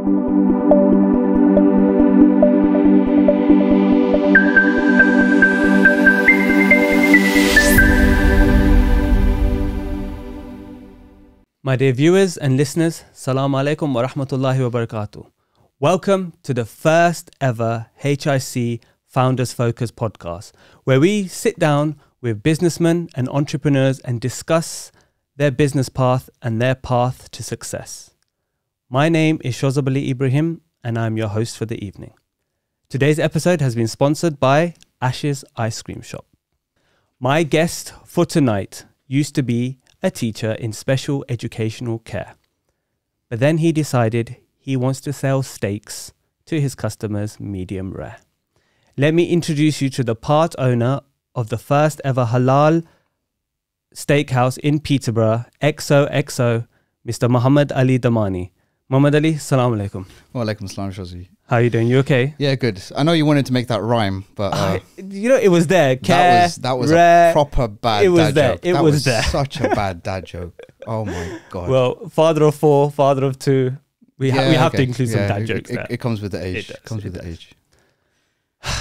My dear viewers and listeners, Assalamu alaikum wa rahmatullahi wa barakatuh. Welcome to the first ever HIC Founders Focus podcast, where we sit down with businessmen and entrepreneurs and discuss their business path and their path to success. My name is Shozabali Ibrahim and I'm your host for the evening. Today's episode has been sponsored by Ash's Ice Cream Shop. My guest for tonight used to be a teacher in special educational care. But then he decided he wants to sell steaks to his customers medium rare. Let me introduce you to the part owner of the first ever halal steakhouse in Peterborough, XOXO, Mr. Mohammed Ali Damani. Mohammed Ali, Assalamu alaikum. Wa alaikum assalam, Shazi. How are you doing? You okay? Yeah, good. I know you wanted to make that rhyme, but it was there. Care, that was rare, a proper bad it was dad there. joke. It that was there. Such a bad dad joke. Oh my god. Well, father of four, father of two. We have to include some dad jokes there. It comes with the age. It comes with the age.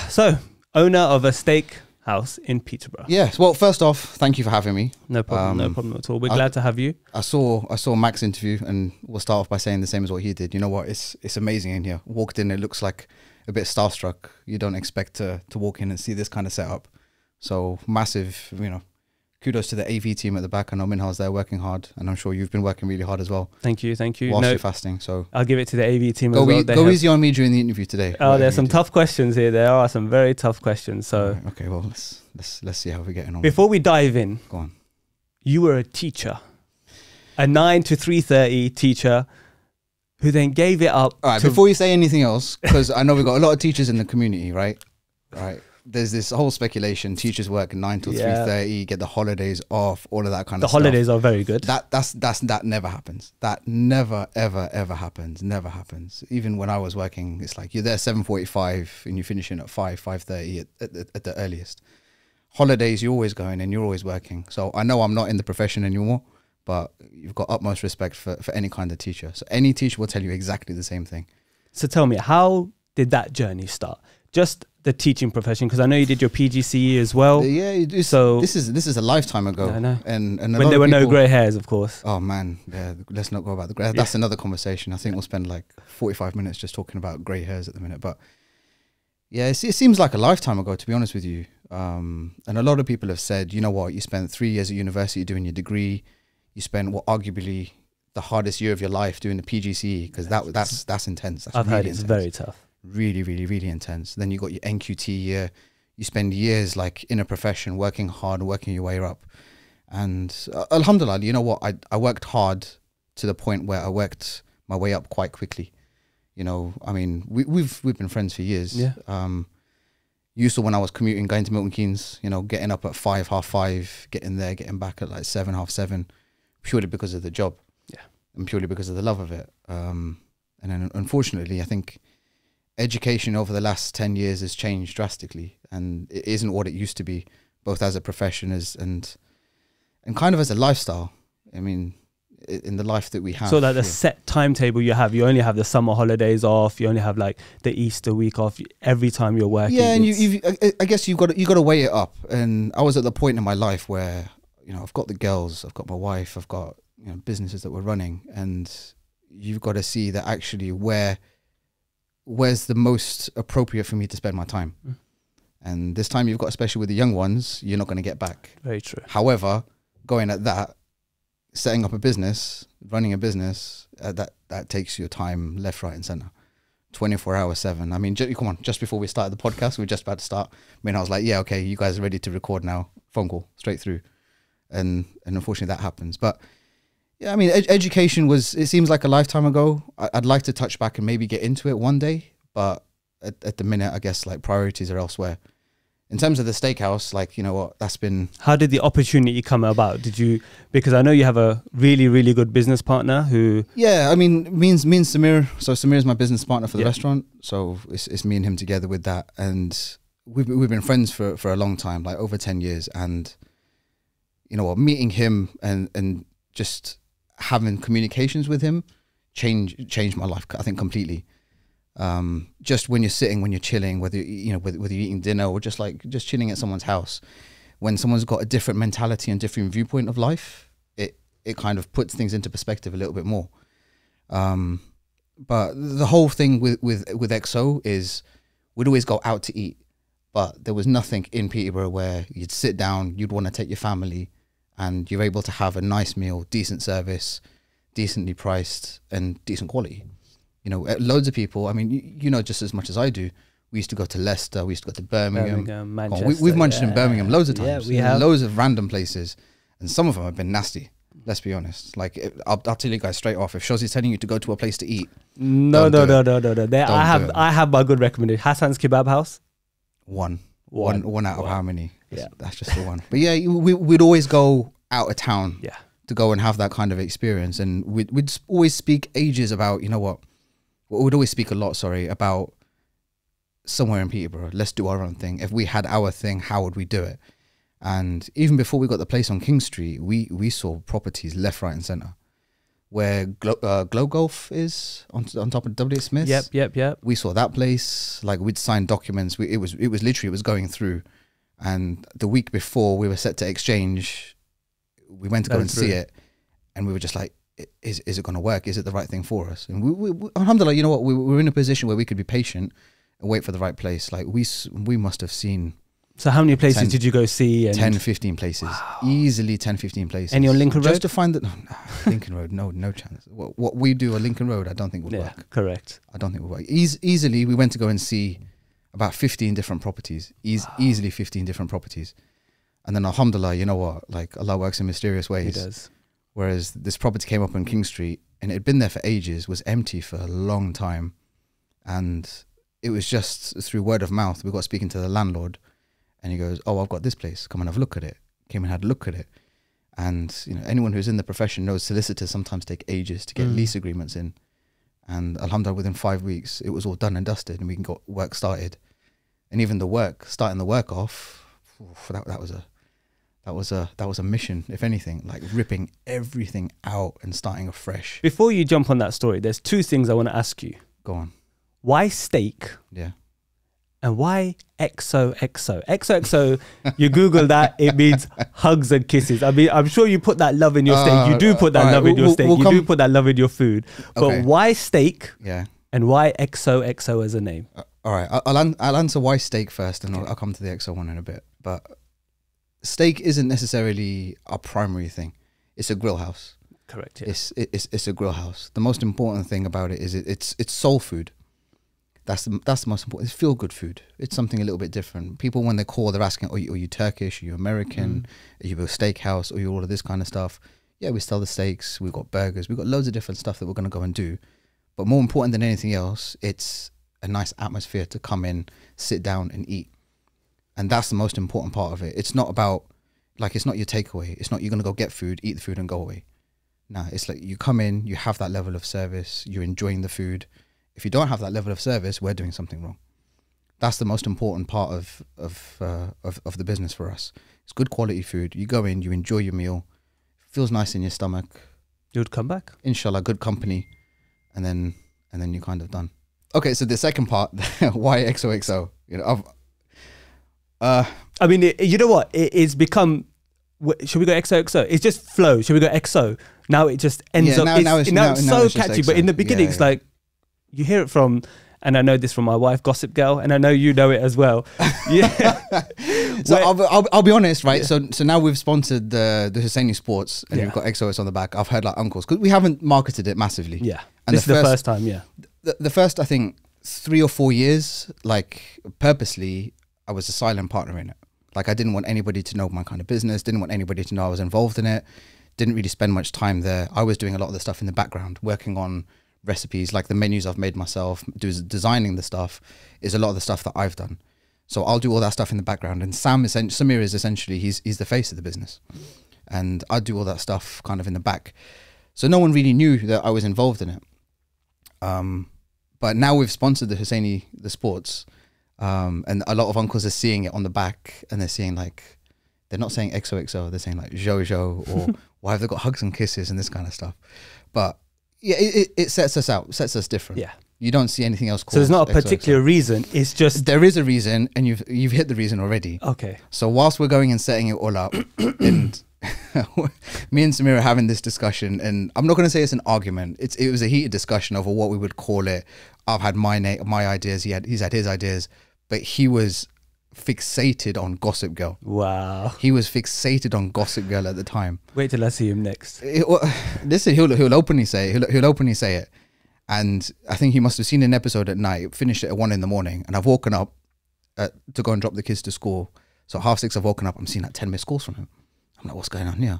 So, owner of a steak house in Peterborough. Yes. Well, first off, thank you for having me. No problem. No problem at all. We're glad to have you. I saw Mac's interview, and we'll start off by saying the same as what he did. You know what? It's amazing in here. Walked in, it looks like a bit starstruck. You don't expect to walk in and see this kind of setup. So massive, kudos to the AV team at the back. I know Minhal's there working hard, and I'm sure you've been working really hard as well. Thank you. Whilst you're fasting, so I'll give it to the AV team as well. Go easy on me during the interview today. Oh, there's some tough questions here. There are some very tough questions. So okay, well let's see how we're getting on. Before we dive in, go on. You were a teacher, a 9 to 3:30 teacher, who then gave it up. All right, before you say anything else, because I know we've got a lot of teachers in the community, right? Right. There's this whole speculation. Teachers work 9 till 3:30, get the holidays off, all of that kind of stuff. The holidays are very good. That never happens. That never ever happens. Never happens. Even when I was working, it's like you're there 7:45 and you're finishing at 5:30 at the earliest. Holidays, you're always going and you're always working. So I know I'm not in the profession anymore, but you've got utmost respect for any kind of teacher. So any teacher will tell you exactly the same thing. So tell me, how did that journey start? Just the teaching profession, because I know you did your PGCE as well. Yeah, so this is a lifetime ago. I know. And when there were no grey hairs, of course. Oh man, yeah. Let's not go about the grey. That's another conversation. I think we'll spend like 45 minutes just talking about grey hairs at the minute. But yeah, it seems like a lifetime ago, to be honest with you. And a lot of people have said, you know what, you spent 3 years at university doing your degree. You spent what arguably the hardest year of your life doing the PGCE, because that's intense. That's I've heard it's very tough. Really, really, really intense. Then you got your NQT year. You spend years like in a profession, working hard, working your way up. And alhamdulillah, you know what? I worked hard to the point where I worked my way up quite quickly. I mean, we've been friends for years. Yeah. Used to, when I was commuting, going to Milton Keynes, getting up at 5, half 5, getting there, getting back at like 7, half 7, purely because of the job. Yeah. And purely because of the love of it. And then unfortunately, I think education over the last 10 years has changed drastically, and it isn't what it used to be, both as a profession and kind of as a lifestyle. I mean, in the life that we have. So that the set timetable you have, you only have the summer holidays off, you only have like the Easter week off every time you're working. Yeah, and I guess you've got to weigh it up. And I was at the point in my life where, I've got the girls, I've got my wife, I've got, businesses that we're running, and you've got to see that actually where's the most appropriate for me to spend my time. And this time you've got, especially with the young ones, you're not going to get back. Very true. However, going at that, setting up a business, running a business, that takes your time left, right and center. 24 hours, 7. I mean, come on, just before we started the podcast, we were just about to start. I was like, yeah, okay, you guys are ready to record now. Phone call, straight through. And unfortunately that happens. But yeah, I mean, education it seems like a lifetime ago. I'd like to touch back and maybe get into it one day. But at the minute, I guess like priorities are elsewhere. In terms of the steakhouse, like, that's been... How did the opportunity come about? Because I know you have a really, really good business partner who... Yeah, I mean, me and Samir. So Samir is my business partner for the restaurant. So it's me and him together with that. And we've been friends for a long time, like over 10 years. And, meeting him and just having communications with him changed my life, I think, completely. Just when you're sitting, when you're chilling, whether whether you're eating dinner or just chilling at someone's house, when someone's got a different mentality and different viewpoint of life, it kind of puts things into perspective a little bit more. But the whole thing with XO is we'd always go out to eat, but there was nothing in Peterborough where you'd sit down, you'd want to take your family, and you're able to have a nice meal, decent service, decently priced, and decent quality. Loads of people, I mean, just as much as I do, we used to go to Leicester, we used to go to Birmingham, Manchester. We've munched in Birmingham loads of times. Yeah, we have. Loads of random places, and some of them have been nasty. Let's be honest. I'll tell you guys straight off. If Shozi's telling you to go to a place to eat, no. I have my good recommendation. Hassan's Kebab House. One out of how many? Yeah, that's just the one. But yeah, we'd always go out of town. Yeah. To go and have that kind of experience, and we'd always speak ages about we'd always speak a lot. Sorry, about somewhere in Peterborough. Let's do our own thing. If we had our thing, how would we do it? And even before we got the place on King Street, we saw properties left, right, and centre. Where Glow Golf is on top of W. Smith's. Yep. We saw that place. We'd signed documents. It was literally going through. And the week before we were set to exchange, we went to go and see it, and we were just like, is it going to work? Is it the right thing for us? And we alhamdulillah, you know what? We were in a position where we could be patient and wait for the right place. We must have seen. So how many places did you go see? 10, 15 places. Wow. Easily 10, 15 places. Any on Lincoln Road? Just to find that. No, Lincoln Road, no chance. What we do on Lincoln Road, I don't think would work. Correct. I don't think would work. Easily, we went to go and see about 15 different properties. Easily 15 different properties. And then alhamdulillah, you know what? Allah works in mysterious ways. He does. Whereas this property came up on King Street, and it had been there for ages, was empty for a long time. And it was just through word of mouth. We got speaking to the landlord, and he goes, "Oh, I've got this place. Come and have a look at it." Came and had a look at it. And anyone who's in the profession knows solicitors sometimes take ages to get lease agreements in. And alhamdulillah, within 5 weeks, it was all done and dusted, and we can got work started. And even starting the work off, that was a mission, if anything, ripping everything out and starting afresh. Before you jump on that story, there's two things I want to ask you. Go on. Why steak? Yeah. And why XOXO? XOXO, you Google that, it means hugs and kisses. I mean, I'm sure you put that love in your steak. You do put that love in your steak. You do put that love in your food. But why steak? Yeah. And why XOXO as a name? All right. I'll answer why steak first, and I'll come to the XO one in a bit. But steak isn't necessarily our primary thing. It's a grill house. Correct. Yeah. It's a grill house. The most important thing about it is it's soul food. That's the most important. It's feel good food. It's something a little bit different. People, when they call, they're asking, are you Turkish? Are you American? Are you a steakhouse? Are you all of this kind of stuff? Yeah, we sell the steaks. We've got burgers. We've got loads of different stuff that we're going to go and do. But more important than anything else, it's a nice atmosphere to come in, sit down and eat. And that's the most important part of it. It's not about, it's not your takeaway. It's not you're going to go get food, eat the food and go away. No, it's you come in, you have that level of service, you're enjoying the food. If you don't have that level of service, we're doing something wrong. That's the most important part of the business for us. It's good quality food. You go in, you enjoy your meal, feels nice in your stomach. You would come back. Inshallah, good company, and then you're kind of done. Okay, so the second part, why XOXO? I mean, you know what? It's become. Should we go XOXO? It's just flow. Should we go XO? Now it just ends up. Now it's so catchy, but in the beginning, it's you hear it from, and I know this from my wife, Gossip Girl, and I know you know it as well. Yeah. So I'll be honest, right? Yeah. So now we've sponsored the Husaini Sports, and we've got XOS on the back. I've heard uncles, because we haven't marketed it massively. Yeah, and this is the first time. Yeah, the first, I think, 3 or 4 years, purposely, I was a silent partner in it. I didn't want anybody to know my kind of business. Didn't want anybody to know I was involved in it. Didn't really spend much time there. I was doing a lot of the stuff in the background, working on recipes, the menus I've made myself, designing the stuff is a lot of the stuff that I've done. So I'll do all that stuff in the background, and Samir is essentially, he's the face of the business, and I do all that stuff kind of in the back. So no one really knew that I was involved in it. But now we've sponsored the Husaini, the sports, and a lot of uncles are seeing it on the back, and they're seeing they're not saying XOXO, they're saying Jojo, or why have they got hugs and kisses and this kind of stuff. But Yeah, it sets us out, sets us different. Yeah. You don't see anything else called So there's not a XOXO. particular reason. It's just There is a reason, and you've hit the reason already. okay. So whilst we're going and setting it all up, and me and Samir are having this discussion, and I'm not going to say it's an argument. It was a heated discussion over what we would call it. I've had my ideas. He's had his ideas, but he was fixated on Gossip Girl. Wow. He was fixated on Gossip Girl at the time. Wait till I see him next. Listen, he'll openly say it. He'll openly say it. And I think he must have seen an episode at night, finished it at 1 a.m, and I've woken up to go and drop the kids to school. So at 6:30, I've woken up. I'm seeing like 10 missed calls from him. I'm like, what's going on here?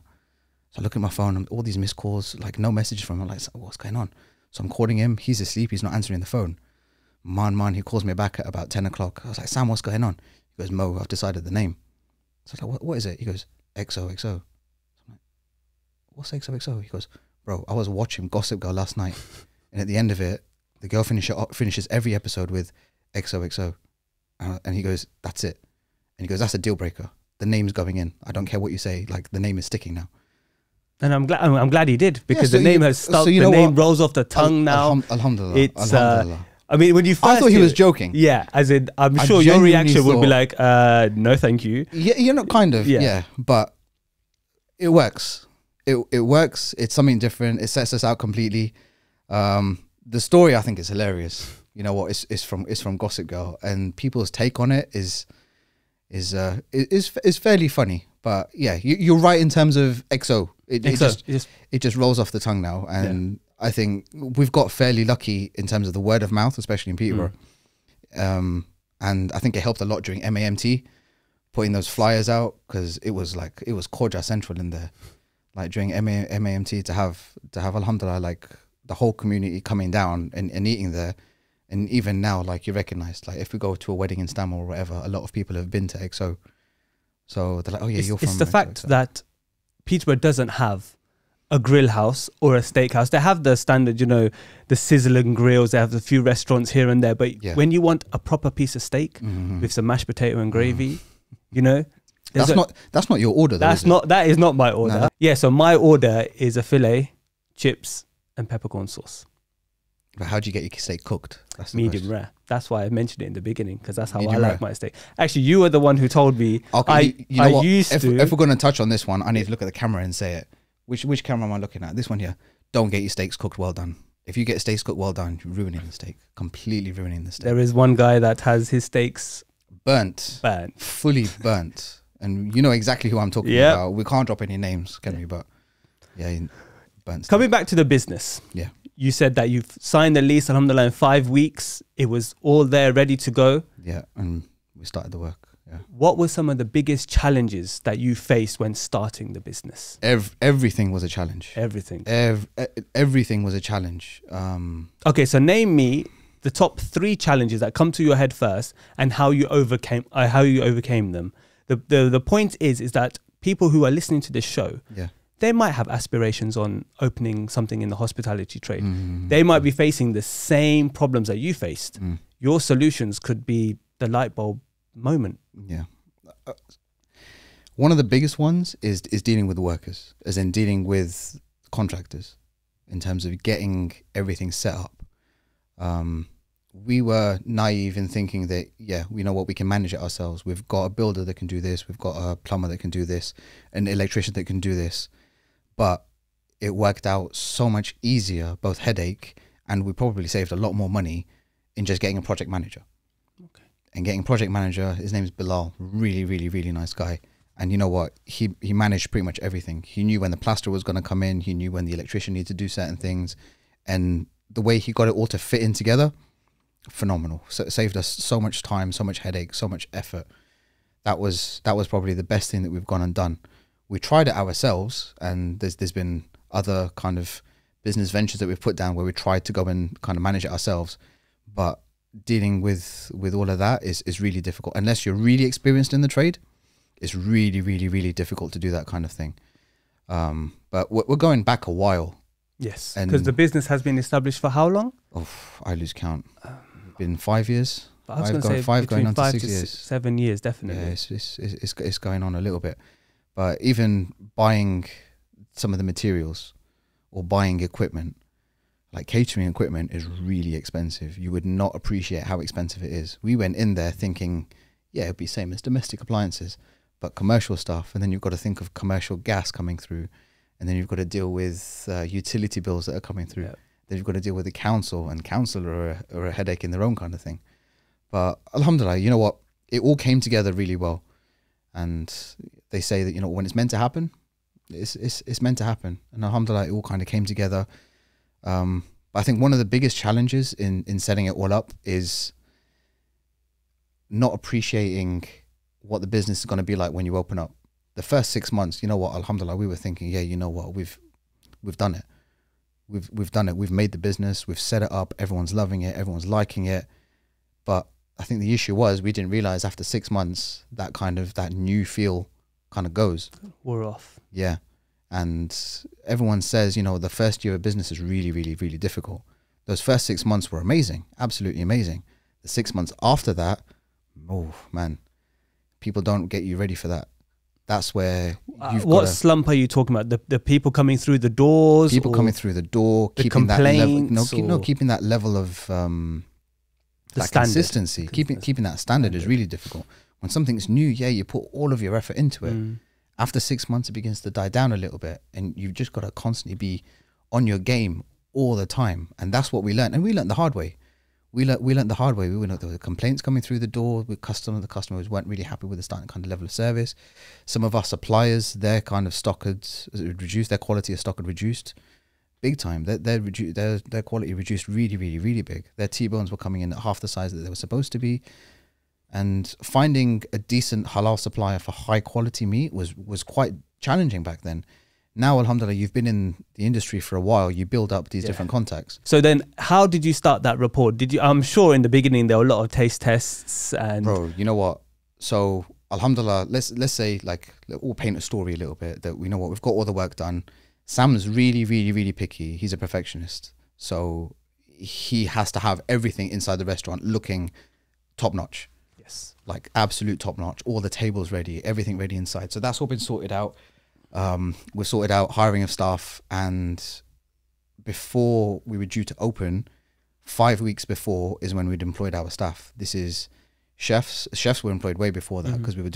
So I look at my phone, and all these missed calls, like no message from him. I'm like, what's going on? So I'm calling him. He's asleep. He's not answering the phone. Man, he calls me back at about 10 o'clock. I was like, Sam, what's going on? He goes, Mo, I've decided the name. So I was like, what is it? He goes, XOXO. I'm like, what's XOXO? He goes, bro, I was watching Gossip Girl last night, and at the end of it, the girl finishes every episode with XOXO. And he goes, that's it. And he goes, that's a deal breaker. The name's going in. I don't care what you say. Like, the name is sticking now. And I'm glad he did, because so the name has stuck. so you the know name what? rolls off the tongue now. Alhamdulillah. It's Alhamdulillah. I mean, when you first I thought he hear was it- joking. Yeah, as in, I'm I sure your genuinely reaction would be thought- like, no, thank you. Yeah, you know, kind of. Yeah. Yeah. But it works. It works. It's something different. It sets us out completely. The story, I think, is hilarious. You know what? It's from Gossip Girl, and people's take on it is fairly funny. But yeah, you're right in terms of XO. It just rolls off the tongue now, and I think we've got fairly lucky in terms of the word of mouth, especially in Peterborough. And I think it helped a lot during MAMT, putting those flyers out, because it was Korja Central in there, like during MAMT to have alhamdulillah, like the whole community coming down and eating there. And even now, like, you recognize, like, if we go to a wedding in Stammer or whatever, a lot of people have been to XO. So they're like, oh yeah, you're from It's the XO. fact that Peterborough doesn't have a grill house or a steak house. They have the standard, you know, the sizzling grills. They have a few restaurants here and there. But Yeah. when you want a proper piece of steak with some mashed potato and gravy, you know, That's not your order, though, that is not my order. No. Yeah, so my order is a fillet, chips, and peppercorn sauce. But how do you get your steak cooked? That's the Medium question. rare. That's why I mentioned it in the beginning, because that's how Medium I rare. like my steak. Actually, you were the one who told me. Okay, you know I what? used if, to. If we're going to touch on this one, I need to look at the camera and say it. Which camera am I looking at? This one here. Don't get your steaks cooked well done. If you get steaks cooked well done, you're ruining the steak. Completely ruining the steak. There is one guy that has his steaks Burnt. burnt. Fully burnt. And you know exactly who I'm talking Yep. about. We can't drop any names, can we? But yeah, burnt steak. Coming back to the business. Yeah. You said that you've signed the lease, alhamdulillah, in 5 weeks. It was all there, ready to go. Yeah, and we started the work. Yeah. What were some of the biggest challenges that you faced when starting the business? Everything was a challenge. Everything. Everything was a challenge. Okay, so name me the top 3 challenges that come to your head first, and how you overcame them. The point is that people who are listening to this show, Yeah. they might have aspirations on opening something in the hospitality trade. They might be facing the same problems that you faced. Your solutions could be the light bulb moment. Yeah. One of the biggest ones is dealing with workers, as in dealing with contractors, in terms of getting everything set up. We were naive in thinking that, yeah, we know what, we can manage it ourselves. We've got a builder that can do this. We've got a plumber that can do this, an electrician that can do this. But it worked out so much easier, both headache, and we probably saved a lot more money in just getting a project manager. Okay. And getting a project manager, his name is Bilal, really, really, really nice guy. And you know what? He managed pretty much everything. He knew when the plaster was going to come in. He knew when the electrician needed to do certain things. And the way he got it all to fit in together, phenomenal. So it saved us so much time, so much headache, so much effort. That was probably the best thing that we've gone and done. We tried it ourselves, and there's been other kind of business ventures that we've put down where we tried to go and kind of manage it ourselves. But dealing with all of that is really difficult. Unless you're really experienced in the trade, it's really, really, really difficult to do that kind of thing. But we're going back a while. Yes, And- because the business has been established for how long? Oh, I lose count. Been 5 years. I was going to say Five going between on to 5 6 to years. 7 years, definitely. Yeah, it's going on a little bit. But even buying some of the materials or buying equipment, like catering equipment is really expensive. You would not appreciate how expensive it is. We went in there thinking, yeah, it'd be same as domestic appliances, but commercial stuff. And then you've got to think of commercial gas coming through. And then you've got to deal with utility bills that are coming through. Yep. Then you've got to deal with the council, and council are a headache in their own kind of thing. But alhamdulillah, you know what? It all came together really well. And they say that, you know, when it's meant to happen, it's meant to happen. And alhamdulillah, it all kind of came together. But I think one of the biggest challenges in setting it all up is not appreciating what the business is going to be like when you open up. The first 6 months, you know what, alhamdulillah, we were thinking, yeah, you know what, we've done it. We've done it. We've made the business. We've set it up. Everyone's loving it. Everyone's liking it. But I think the issue was we didn't realize after 6 months that new feel kind of goes. We're off. Yeah. And everyone says, you know, the first year of business is really, really, really difficult. Those first 6 months were amazing. Absolutely amazing. The 6 months after that, oh man, people don't get you ready for that. That's where you've what slump are you talking about? The people coming through the doors? People coming through the door, keeping that level, keeping that level of that consistency, keeping that standard is really difficult. When something's new, yeah, you put all of your effort into it. After 6 months, it begins to die down a little bit, and you've just got to constantly be on your game all the time. And that's what we learned, and we learned the hard way. We learned the hard way. We know there were complaints coming through the door with the customers weren't really happy with the starting kind of level of service. Some of our suppliers, their kind of stock had reduced, their quality of stock had reduced big time. Their quality reduced really, really, really big. Their T-bones were coming in at half the size that they were supposed to be. And finding a decent halal supplier for high quality meat was quite challenging back then. Now, alhamdulillah, you've been in the industry for a while. You build up these different contacts. So then how did you start that rapport? I'm sure in the beginning there were a lot of taste tests and... Bro, you know what? So alhamdulillah, let's say, like, we'll paint a story a little bit that we know what, we've got all the work done. Sam's really, really, really picky. He's a perfectionist. So he has to have everything inside the restaurant looking top notch. Yes. Like absolute top notch. All the tables ready, everything ready inside. So that's all been sorted out. We've sorted out hiring of staff, and before we were due to open, 5 weeks before is when we'd employed our staff. This is chefs. Chefs were employed way before that because we were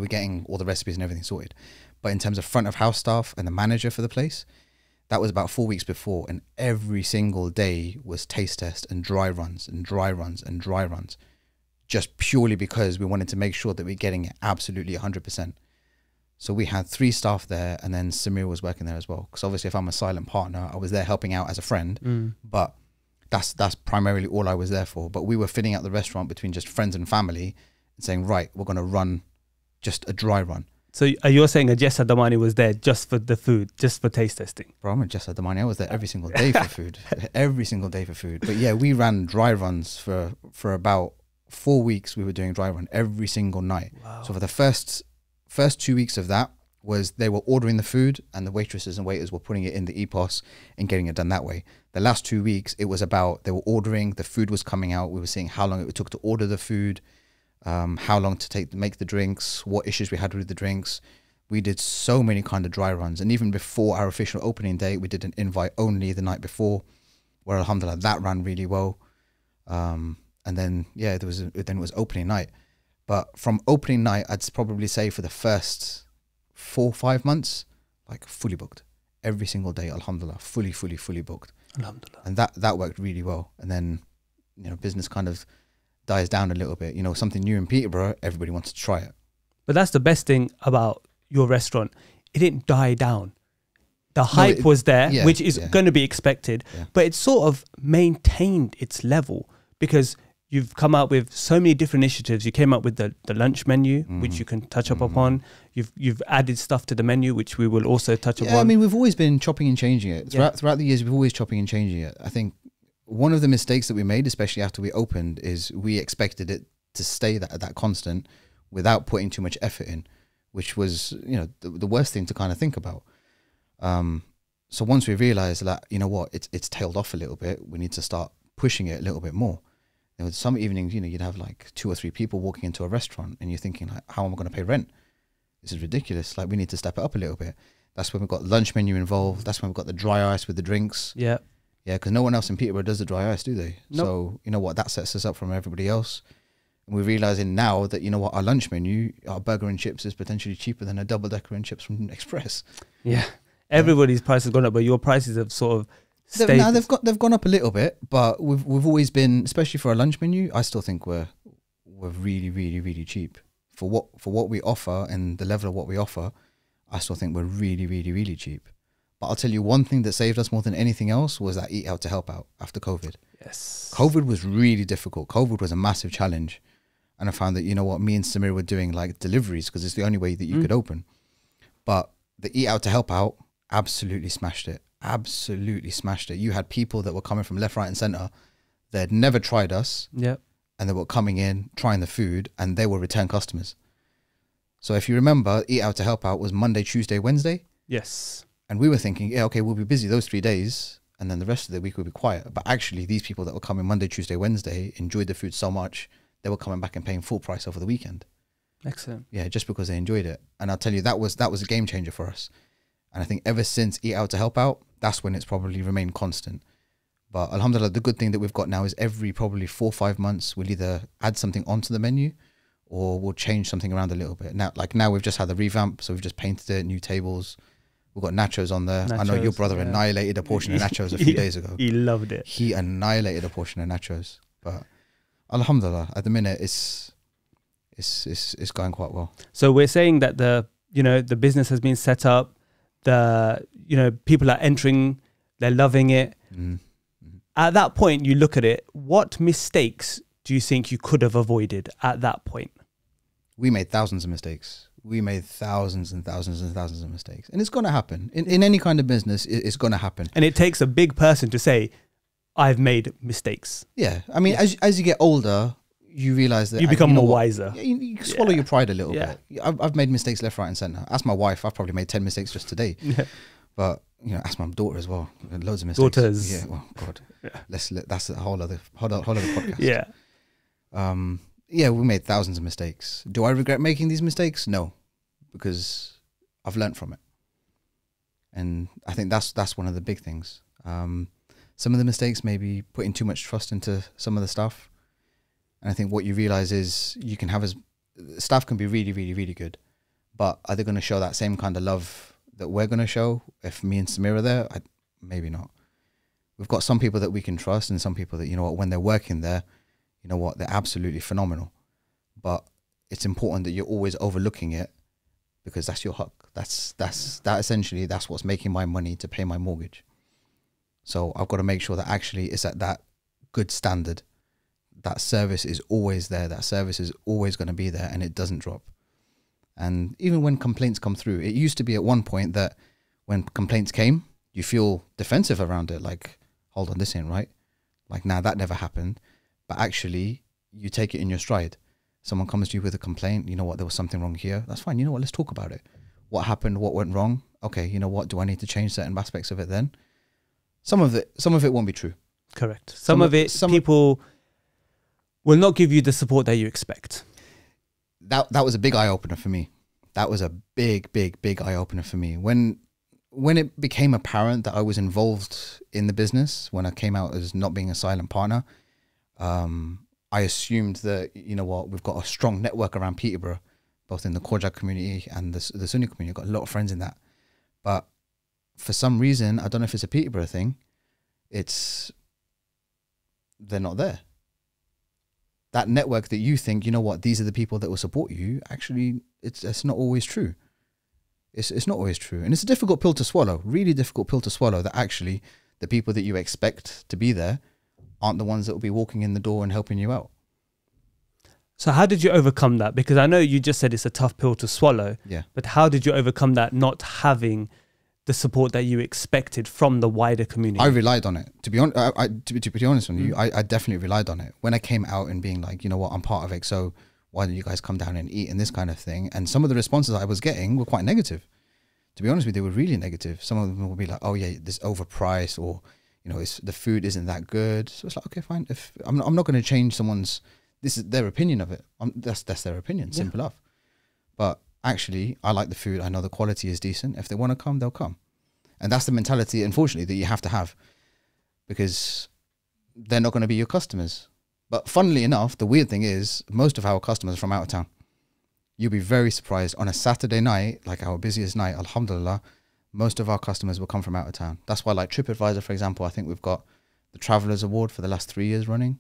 getting all the recipes and everything sorted. But in terms of front of house staff and the manager for the place, that was about 4 weeks before, and every single day was taste test and dry runs and dry runs and dry runs, just purely because we wanted to make sure that we're getting it absolutely 100%. So we had 3 staff there, and then Samir was working there as well. Because obviously if I'm a silent partner, I was there helping out as a friend, but that's primarily all I was there for. But we were fitting out the restaurant between just friends and family and saying, right, we're going to run just a dry run. So you're saying Ajessa Damani was there just for the food, just for taste testing? Bro, I'm Ajessa Damani. I was there every single day for food. Every single day for food. But yeah, we ran dry runs for about 4 weeks. We were doing dry run every single night. Wow. So for the first 2 weeks of that was they were ordering the food, and the waitresses and waiters were putting it in the EPOS and getting it done that way. The last 2 weeks, it was about they were ordering, the food was coming out. We were seeing how long it took to order the food, how long to make the drinks, what issues we had with the drinks. We did so many kind of dry runs. And even before our official opening day, we did an invite only the night before, where alhamdulillah, that ran really well. And then, yeah, then it was opening night. But from opening night, I'd probably say for the first 4 or 5 months, like fully booked. Every single day, alhamdulillah, fully booked. Alhamdulillah. And that worked really well. And then, you know, business kind of dies down a little bit. You know, something new in Peterborough, everybody wants to try it. But that's the best thing about your restaurant. It didn't die down. The hype was there, which is going to be expected, but it sort of maintained its level because you've come out with so many different initiatives. You came up with the lunch menu, which you can touch up upon. You've added stuff to the menu, which we will also touch upon. I mean, we've always been chopping and changing it. Throughout the years, we've always chopping and changing it. I think one of the mistakes that we made, especially after we opened, is we expected it to stay at that constant without putting too much effort in, which was, you know, the worst thing to kind of think about. So once we realized that, you know what, it's tailed off a little bit, we need to start pushing it a little bit more. There was some evenings, you know, you'd have like 2 or 3 people walking into a restaurant and you're thinking, like, how am I going to pay rent? This is ridiculous. Like, we need to step it up a little bit. That's when we've got lunch menu involved. That's when we've got the dry ice with the drinks. Yeah. Yeah, because no one else in Peterborough does the dry ice, do they? Nope. So, you know what, that sets us up from everybody else. And we're realizing now that, you know what, our lunch menu, our burger and chips is potentially cheaper than a double decker and chips from Express. Yeah. Everybody's price has gone up, but your prices have sort of stayed. Now they've gone up a little bit, but we've always been, especially for our lunch menu, I still think we're really, really, really cheap. For what we offer and the level of what we offer, I still think we're really, really, really cheap. But I'll tell you one thing that saved us more than anything else was that eat out to help out after COVID. Yes. COVID was really difficult. COVID was a massive challenge. And I found that, you know what, me and Samir were doing like deliveries because it's the only way that you could open. But the eat out to help out absolutely smashed it. Absolutely smashed it. You had people that were coming from left, right and center. They'd never tried us. Yep. And they were coming in, trying the food, and they were return customers. So if you remember, eat out to help out was Monday, Tuesday, Wednesday. Yes. And we were thinking, yeah, okay, we'll be busy those 3 days and then the rest of the week will be quiet. But actually, these people that were coming Monday, Tuesday, Wednesday enjoyed the food so much, they were coming back and paying full price over the weekend. Excellent. Yeah, just because they enjoyed it. And I'll tell you, that was a game changer for us. And I think ever since Eat Out to Help Out, that's when it's probably remained constant. But alhamdulillah, the good thing that we've got now is every probably 4 or 5 months, we'll either add something onto the menu or we'll change something around a little bit. Now we've just had the revamp, so we've just painted it, new tables. We've got nachos on there. I know your brother annihilated a portion of nachos a few days ago. He loved it. He annihilated a portion of nachos. But alhamdulillah, at the minute it's going quite well. So we're saying that the business has been set up, people are entering, they're loving it. At that point, you look at it, what mistakes do you think you could have avoided at that point? We made thousands of mistakes. We made thousands and thousands and thousands of mistakes. And it's going to happen. In any kind of business, it's going to happen. And it takes a big person to say, I've made mistakes. Yeah. I mean, as you get older, you realize that you become more wiser. You swallow your pride a little bit. I've made mistakes left, right and center. Ask my wife. I've probably made 10 mistakes just today. Yeah. But, ask my daughter as well. Loads of mistakes. Daughters. Yeah. Well, God. Yeah. That's a whole other podcast. Yeah. Yeah, we made thousands of mistakes. Do I regret making these mistakes? No, because I've learned from it. And I think that's one of the big things. Some of the mistakes, maybe putting too much trust into some of the stuff. And I think what you realize is you can have staff can be really, really, really good. But are they going to show that same kind of love that we're going to show if me and Samir are there? Maybe not. We've got some people that we can trust and some people that, when they're working there, they're absolutely phenomenal. But it's important that you're always overlooking it because that's your HIC. That essentially, that's what's making my money to pay my mortgage. So I've got to make sure that actually it's at that good standard. That service is always there. That service is always going to be there and it doesn't drop. And even when complaints come through, it used to be at one point that when complaints came, you feel defensive around it. Like, hold on, this ain't right. Like, nah, that never happened. But actually, you take it in your stride. Someone comes to you with a complaint. You know what? There was something wrong here. That's fine. You know what? Let's talk about it. What happened? What went wrong? Okay. You know what? Do I need to change certain aspects of it then? Some of it won't be true. Correct. Some people will not give you the support that you expect. That was a big eye opener for me. That was a big, big, big eye opener for me. When it became apparent that I was involved in the business, when I came out as not being a silent partner, I assumed that, we've got a strong network around Peterborough, both in the Khorja community and the Sunni community. I've got a lot of friends in that. But for some reason, I don't know if it's a Peterborough thing, they're not there. That network that you think, these are the people that will support you, actually, it's not always true. It's not always true. And it's a difficult pill to swallow, really difficult pill to swallow, that actually the people that you expect to be there aren't the ones that will be walking in the door and helping you out. So how did you overcome that? Because I know you just said it's a tough pill to swallow. Yeah. But how did you overcome that, not having the support that you expected from the wider community? I relied on it. To be honest with you, I definitely relied on it. When I came out and being like, I'm part of XO, why don't you guys come down and eat and this kind of thing? And some of the responses I was getting were quite negative. To be honest with you, they were really negative. Some of them would be like, oh yeah, this overpriced, or the food isn't that good. So it's like, okay, fine. If I'm not going to change someone's, this is their opinion of it. That's their opinion. Simple enough. But actually, I like the food. I know the quality is decent. If they want to come, they'll come. And that's the mentality, unfortunately, that you have to have, because they're not going to be your customers. But funnily enough, the weird thing is most of our customers are from out of town. You'll be very surprised. On a Saturday night, like our busiest night, alhamdulillah, most of our customers will come from out of town. That's why, like TripAdvisor, for example, I think we've got the Travelers Award for the last 3 years running.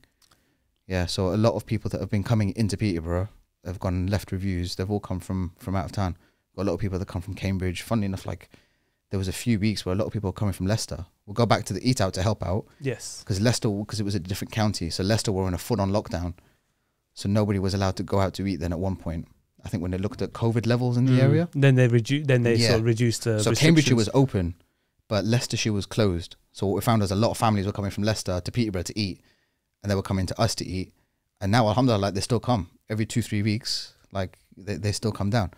Yeah, so a lot of people that have been coming into Peterborough have gone and left reviews. They've all come from out of town. Got a lot of people that come from Cambridge. Funnily enough, like there was a few weeks where a lot of people were coming from Leicester. We'll go back to the Eat Out to help out. Yes. Because Leicester, because it was a different county. So Leicester were in a full-on lockdown. So nobody was allowed to go out to eat then at one point. I think when they looked at COVID levels in the area. Then they sort of reduced the So Cambridgeshire was open, but Leicestershire was closed. So what we found is a lot of families were coming from Leicester to Peterborough to eat, and they were coming to us to eat. And now, alhamdulillah, like they still come every 2-3 weeks. Like they still come down,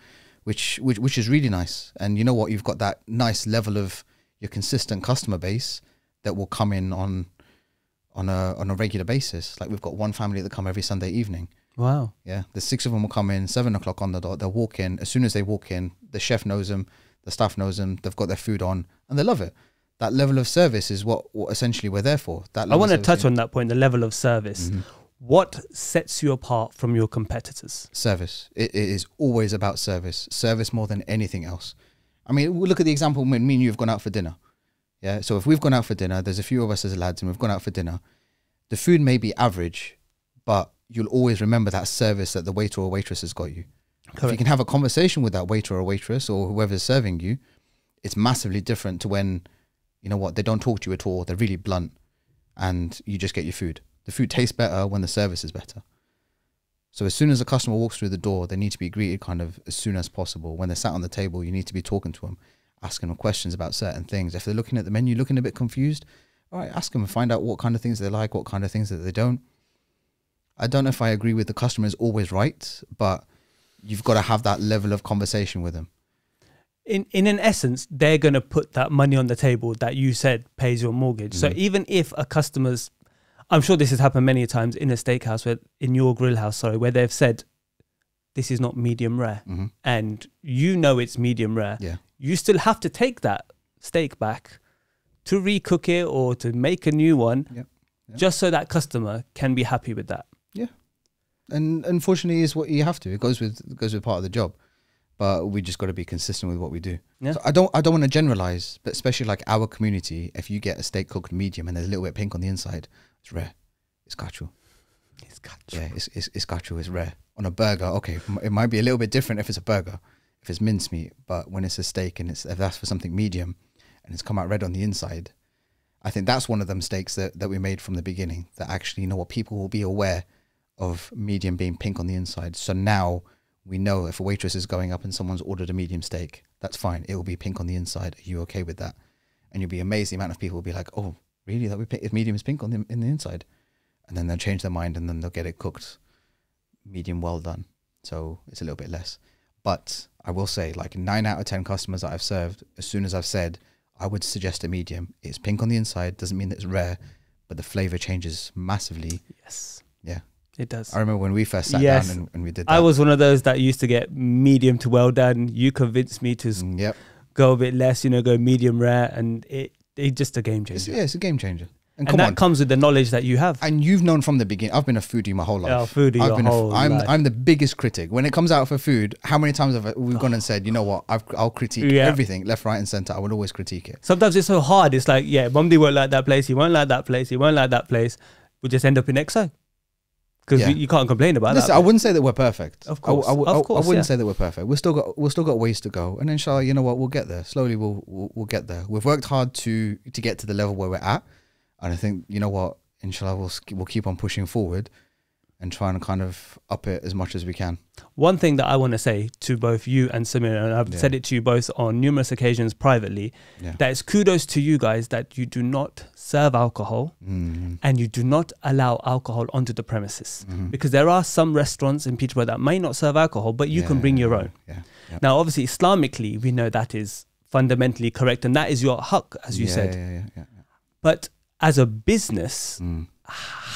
which is really nice. And you know what? You've got that nice level of your consistent customer base that will come in on a regular basis. Like we've got one family that come every Sunday evening. Wow. Yeah, the 6 of them will come in 7 o'clock on the dot. They'll walk in. As soon as they walk in, the chef knows them, the staff knows them. They've got their food on, and they love it. That level of service is what essentially we're there for. That I want to touch on that point, the level of service. What sets you apart from your competitors? Service. It is always about service. Service more than anything else. I mean, we'll look at the example when me and you have gone out for dinner. Yeah. So if we've gone out for dinner, there's a few of us as lads and we've gone out for dinner. The food may be average, but you'll always remember that service that the waiter or waitress has got you. Correct. If you can have a conversation with that waiter or waitress or whoever's serving you, it's massively different to when, you know what, they don't talk to you at all. They're really blunt and you just get your food. The food tastes better when the service is better. So as soon as a customer walks through the door, they need to be greeted kind of as soon as possible. When they're sat on the table, you need to be talking to them, asking them questions about certain things. If they're looking at the menu, looking a bit confused, all right, ask them and find out what kind of things they like, what kind of things that they don't. I don't know if I agree with the customer is always right, but you've got to have that level of conversation with them. In an essence, they're going to put that money on the table that you said pays your mortgage. So even if a customer's, I'm sure this has happened many times in a steakhouse, in your grill house, where they've said, this is not medium rare. And you know it's medium rare. Yeah. You still have to take that steak back to recook it or to make a new one, just so that customer can be happy with that. Yeah. And unfortunately, is what you have to. It goes with part of the job. But we just got to be consistent with what we do. Yeah. So I don't want to generalize, but especially like our community, if you get a steak cooked medium and there's a little bit pink on the inside, it's rare. It's gacho. It's gacho. Yeah, it's gacho. It's rare. On a burger, okay, it might be a little bit different if it's a burger, if it's mincemeat. But when it's a steak and if that's for something medium and it's come out red on the inside, I think that's one of them steaks that we made from the beginning. That actually, you know what, people will be aware of medium being pink on the inside. So now we know if a waitress is going up and someone's ordered a medium steak, that's fine. It will be pink on the inside. Are you okay with that? And you'll be amazed the amount of people will be like, oh, really? If medium is pink on the inside? And then they'll change their mind and then they'll get it cooked medium well done. So it's a little bit less. But I will say, like 9 out of 10 customers that I've served, as soon as I've said, I would suggest a medium. It's pink on the inside. Doesn't mean that it's rare, but the flavor changes massively. Yes. Yeah. It does. I rememar when we first sat down and we did that. I was one of those that used to get medium to well done. You convinced me to go a bit less, go medium rare, and it just a game changer. It's a game changer. And that comes with the knowledge that you have. And you've known from the beginning. I've been a foodie my whole life. Oh, foodie your whole life. I'm the biggest critic. When it comes out for food, how many times have we gone and said, you know what, I'll critique everything, left, right and centre. I would always critique it. Sometimes it's so hard. It's like, Mumdi won't like that place. He won't like that place. He won't like that place. We just end up in XO. Because you can't complain about that. I wouldn't say that we're perfect. Of course. I wouldn't say that we're perfect. We've still got ways to go. And inshallah, you know what, we'll get there. Slowly we'll get there. We've worked hard to get to the level where we're at. And I think, you know what, inshallah, we'll keep on pushing forward and trying to kind of up it as much as we can. One thing that I want to say to both you and Samir, and I've said it to you both on numerous occasions privately, that it's kudos to you guys that you do not serve alcohol and you do not allow alcohol onto the premises. Because there are some restaurants in Peterborough that may not serve alcohol, but you can bring your own. Now, obviously, Islamically, we know that is fundamentally correct, and that is your HIC, as you said. But as a business,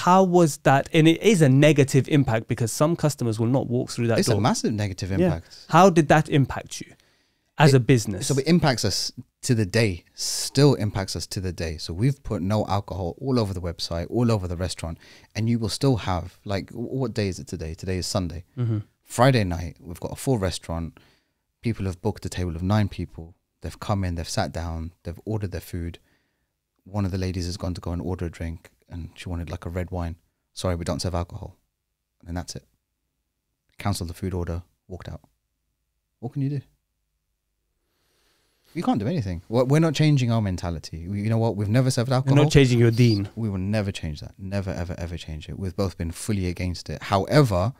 how was that? And it is a negative impact because some customers will not walk through that It's door. a massive negative impact. How did that impact you as a business? So it impacts us to the day, still impacts us to the day. So we've put no alcohol all over the website, all over the restaurant, and you will still have, like, what day is it today? Today is Sunday. Friday night, we've got a full restaurant. People have booked a table of 9 people. They've come in, they've sat down, they've ordered their food. One of the ladies has gone to go and order a drink and she wanted like a red wine. Sorry, we don't serve alcohol. And then that's it. Cancelled the food order, walked out. What can you do? You can't do anything. We're not changing our mentality. You know what? We've never served alcohol. You're not changing your deen. We will never change that. Never, ever, ever change it. We've both been fully against it. However,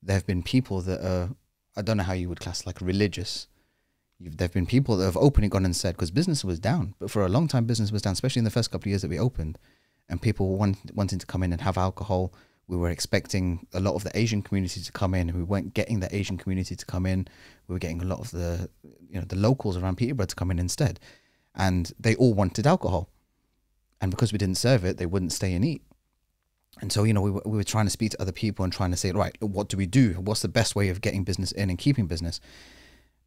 there have been people that are, I don't know how you would class, like religious. There have been people that have openly gone and said, because business was down, but for a long time business was down, especially in the first couple of years that we opened, and people wanting to come in and have alcohol. We were expecting a lot of the Asian community to come in. We weren't getting the Asian community to come in. We were getting a lot of the, the locals around Peterborough to come in instead. And they all wanted alcohol. And because we didn't serve it, they wouldn't stay and eat. And so, we were trying to speak to other people and trying to say, right, what do we do? What's the best way of getting business in and keeping business?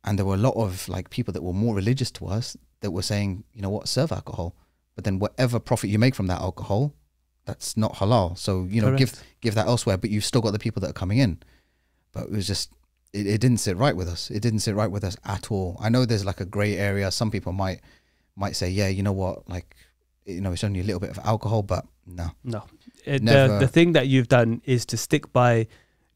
And there were a lot of like people that were more religious to us that were saying, you know what, serve alcohol. But then whatever profit you make from that alcohol, that's not halal. So, give that elsewhere, but you've still got the people that are coming in. But it was just, it didn't sit right with us. It didn't sit right with us at all. I know there's like a gray area. Some people might say, yeah, you know what, like, it's only a little bit of alcohol, but no. No. The thing that you've done is to stick by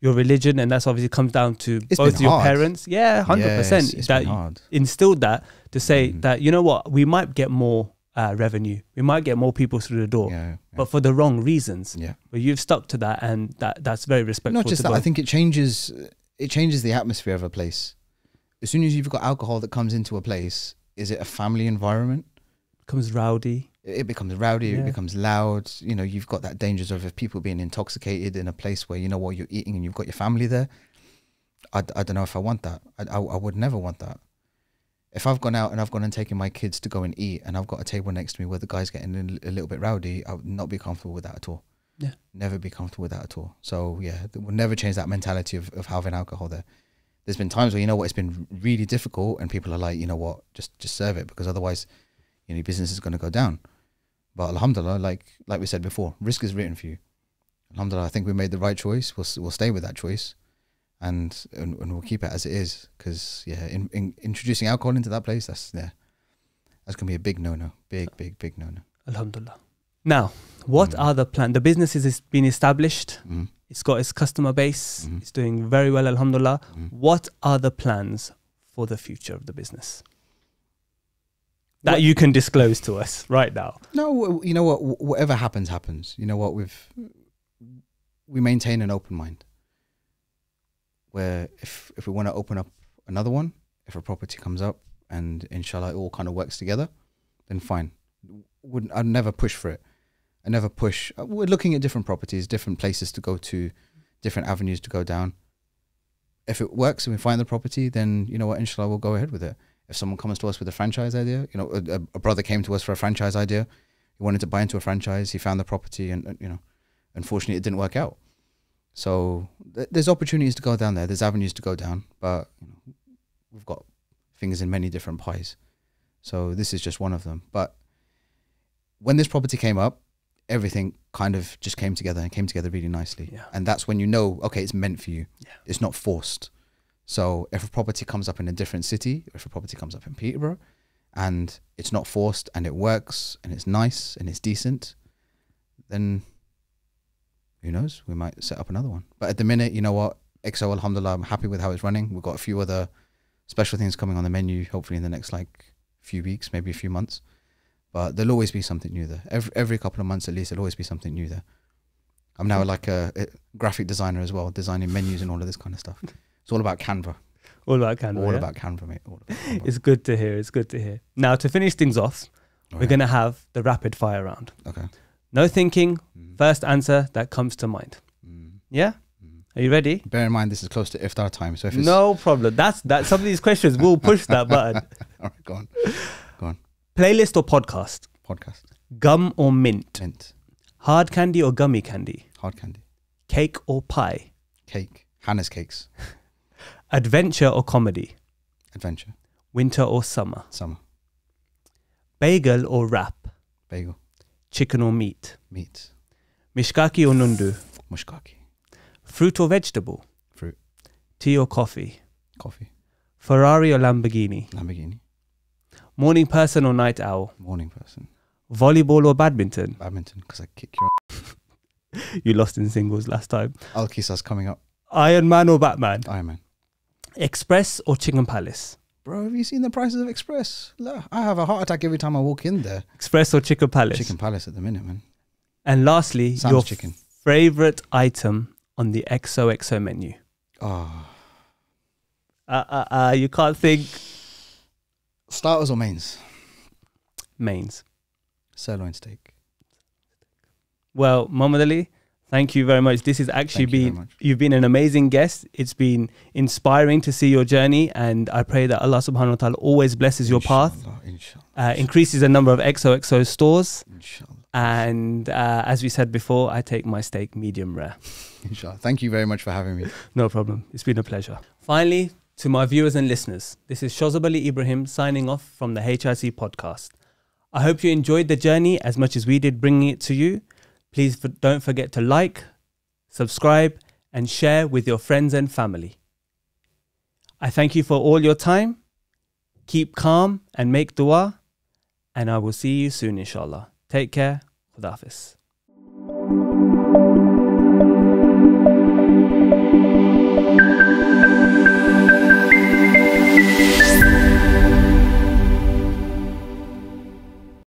your religion, and that's obviously comes down to both your parents. Yeah, 100%. It's that been hard. Instilled that to say that, you know what, we might get more revenue, we might get more people through the door, but for the wrong reasons. Yeah. But you've stuck to that, and that's very respectful. Not just that, I think it changes the atmosphere of a place. As soon as you've got alcohol that comes into a place, is it a family environment? Becomes rowdy. It becomes rowdy, it becomes loud. You've got that dangers of people being intoxicated in a place where you're eating and you've got your family there. I don't know if I want that. I would never want that. If I've gone out and I've gone and taken my kids to go and eat and I've got a table next to me where the guy's getting a little bit rowdy, I would not be comfortable with that at all. Yeah. Never be comfortable with that at all. So yeah, we'll never change that mentality of having alcohol there. There's been times where, it's been really difficult and people are like, you know what, just serve it, because otherwise, your business is going to go down. But alhamdulillah, like we said before, risk is written for you. Alhamdulillah, I think we made the right choice. We'll stay with that choice, and we'll keep it as it is. Because in introducing alcohol into that place, that's gonna be a big no-no, big no-no. Alhamdulillah. Now, what are the plans? The business has been established. It's got its customer base. It's doing very well, alhamdulillah. What are the plans for the future of the business that you can disclose to us right now? No, you know what? Whatever happens, happens. You know what? We maintain an open mind. Where if we want to open up another one, if a property comes up and inshallah it all kind of works together, then fine. I'd never push for it. I never push. We're looking at different properties, different places to go to, different avenues to go down. If it works and we find the property, then you know what? Inshallah, we'll go ahead with it. If someone comes to us with a franchise idea, a brother came to us for a franchise idea. He wanted to buy into a franchise. He found the property and unfortunately it didn't work out. So there's opportunities to go down there. There's avenues to go down, but we've got fingers in many different pies. So this is just one of them. But when this property came up, everything kind of just came together and came together really nicely. Yeah. And that's when okay, it's meant for you. Yeah. It's not forced. So if a property comes up in a different city, or if a property comes up in Peterborough and it's not forced and it works and it's nice and it's decent, then who knows, we might set up another one. But at the minute, you know what, XO, alhamdulillah, I'm happy with how it's running. We've got a few other special things coming on the menu, hopefully in the next few weeks, maybe a few months. But there'll always be something new there. Every couple of months at least, there'll always be something new there. I'm now like a graphic designer as well, designing menus and all of this kind of stuff. It's all about Canva. All about Canva. All about Canva, mate. All about Canva. It's good to hear. It's good to hear. Now, to finish things off, we're going to have the rapid fire round. Okay. No thinking. First answer that comes to mind. Yeah? Are you ready? Bear in mind, this is close to iftar time. So if it's no problem. That's some of these questions will push that button. All right, go on. Playlist or podcast? Podcast. Gum or mint? Mint. Hard candy or gummy candy? Hard candy. Cake or pie? Cake. Hannah's cakes. Adventure or comedy? Adventure. Winter or summer? Summer. Bagel or wrap? Bagel. Chicken or meat? Meat. Mishkaki or nundu? Mushkaki. Fruit or vegetable? Fruit. Tea or coffee? Coffee. Ferrari or Lamborghini? Lamborghini. Morning person or night owl? Morning person. Volleyball or badminton? Badminton, because I kick your You lost in singles last time. Al-Kisas coming up. Iron Man or Batman? Iron Man. Express or Chicken Palace? Bro, have you seen the prices of Express? Look, I have a heart attack every time I walk in there. Express or Chicken Palace? Chicken Palace at the minute, man. And lastly, Sam's your chicken. favorite item on the XOXO menu? Oh. You can't think. Starters or mains? Mains. Sirloin steak. Well, Mohammed Ali, thank you very much. This has actually you've been an amazing guest. It's been inspiring to see your journey, and I pray that Allah subhanahu wa ta'ala always blesses your path, increases the number of XOXO stores, and as we said before, I take my steak medium rare. Inshallah. Thank you very much for having me. No problem. It's been a pleasure. Finally, to my viewers and listeners, this is Shazab Ibrahim signing off from the HIC podcast. I hope you enjoyed the journey as much as we did bringing it to you. Please don't forget to like, subscribe, and share with your friends and family. I thank you for all your time. Keep calm and make dua. And I will see you soon, inshallah. Take care. Khuda Hafiz.